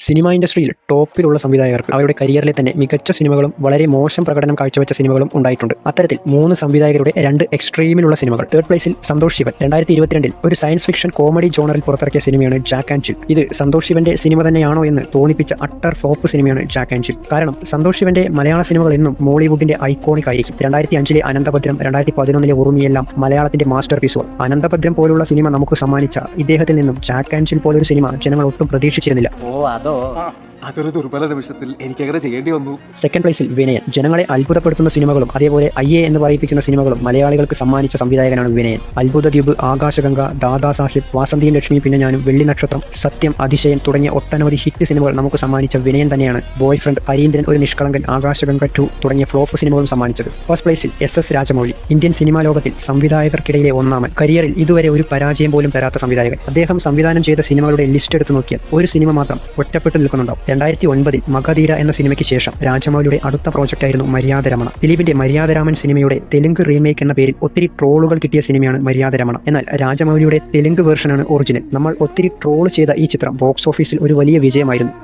Cinema ഇൻഡസ്ട്രിയിൽ ടോപ്പിലുള്ള സംവിധായകർക്ക് അവരുടെ കരിയറിലെ തന്നെ മികച്ച സിനിമകളും വളരെ മോശം പ്രകടനം കാഴ്ചവെച്ച സിനിമകളും ഉണ്ടായിട്ടുണ്ട്. അത്തരത്തിൽ 3 സംവിധായകരുടെ 2 എക്സ്ട്രീമിലുള്ള സിനിമകൾ. തേർഡ് പ്ലേസിൽ സന്തോഷ് ശിവൻ 2022 ഒരു സയൻസ് ഫിക്ഷൻ കോമഡി ജോണറിൽ പുറത്തിറക്കിയ സിനിമയാണ് ജാക്ക് ആൻഡ് ജിൽ. ഇത് സന്തോഷ് ശിവന്റെ സിനിമ തന്നെയാണോ എന്ന് തോന്നിപ്പിച്ച അട്ടർ ഫ്ലോപ്പ് സിനിമയാണ് ജാക്ക് ആൻഡ് ജിൽ. കാരണം സന്തോഷ് ശിവന്റെ മലയാള സിനിമകൾ എന്നും മോളിവുഡിന്റെ ഐക്കോണിക് ആയിരിക്കും. 2005 അനന്തഭദ്രം, 2011 ഉറുമിയെല്ലാം മലയാളത്തിന്റെ മാസ്റ്റർ പീസുകൾ. അനന്തഭദ്രം പോലുള്ള സിനിമ നമുക്ക് സമ്മാനിച്ച ഇദ്ദേഹത്തിൽ നിന്നും ജാക്ക് ആൻഡ് ജിൽ പോലൊരു സിനിമ ജനങ്ങൾ ഒട്ടും പ്രതീക്ഷിച്ചിരുന്നില്ല. അതൊരു ദുർബല നിമിഷത്തിൽ എനിക്കങ്ങനെ ചെയ്യേണ്ടി വന്നു. സെക്കൻഡ് പ്ലേസിൽ വിനയൻ. ജനങ്ങളെ അത്ഭുതപ്പെടുത്തുന്ന സിനിമകളും അതേപോലെ അയ്യേ എന്ന് പറയിപ്പിക്കുന്ന സിനിമകളും മലയാളികൾക്ക് സമ്മാനിച്ച സംവിധായകനാണ് വിനയൻ. അത്ഭുതദ്വീപ്, ആകാശഗംഗ, ദാദാ സാഹിബ്, വാസന്തിയും ലക്ഷ്മി, പിന്നെ ഞാനും, വെള്ളി നക്ഷത്രം, സത്യം, അതിശയൻ തുടങ്ങിയ ഒട്ടനവധി ഹിറ്റ് സിനിമകൾ നമുക്ക് സമ്മാനിച്ച വിനയൻ തന്നെയാണ് ബോയ് ഫ്രണ്ട്, ഹരീന്ദ്രൻ, ഒരു നിഷ്കളങ്കൻ, ആകാശഗംഗ 2 തുടങ്ങിയ ഫ്ലോപ്പ് സിനിമകളും സമ്മാനിച്ചത്. ഫസ്റ്റ് പ്ലേസിൽ SS രാജമൗലി. ഇന്ത്യൻ സിനിമാ ലോകത്തിൽ സംവിധായകർക്കിടയിലെ ഒന്നാമൻ. കരിയറിൽ ഇതുവരെ ഒരു പരാജയം പോലും തരാത്ത സംവിധായകൻ. അദ്ദേഹം സംവിധാനം ചെയ്ത സിനിമകളുടെ ലിസ്റ്റ് എടുത്തു നോക്കിയാൽ ഒരു സിനിമ മാത്രം ഒറ്റപ്പെട്ടു നിൽക്കുന്നുണ്ടാവും. 2009 മഗധീര എന്ന സിനിമയ്ക്ക് ശേഷം രാജമൗലിയുടെ അടുത്ത പ്രോജക്റ്റായിരുന്നു മര്യാദ രമണ. ദിലീപിന്റെ മര്യാദ രാമൻ സിനിമയുടെ തെലുങ്ക് റീമേക്ക് എന്ന പേരിൽ ഒത്തിരി ട്രോളുകൾ കിട്ടിയ സിനിമയാണ് മര്യാദ രമണ. എന്നാൽ രാജമൗലിയുടെ തെലുങ്ക് വേർഷനാണ് ഒറിജിനൽ. നമ്മൾ ഒത്തിരി ട്രോൾ ചെയ്ത ഈ ചിത്രം ബോക്സ് ഓഫീസിൽ ഒരു വലിയ വിജയമായിരുന്നു.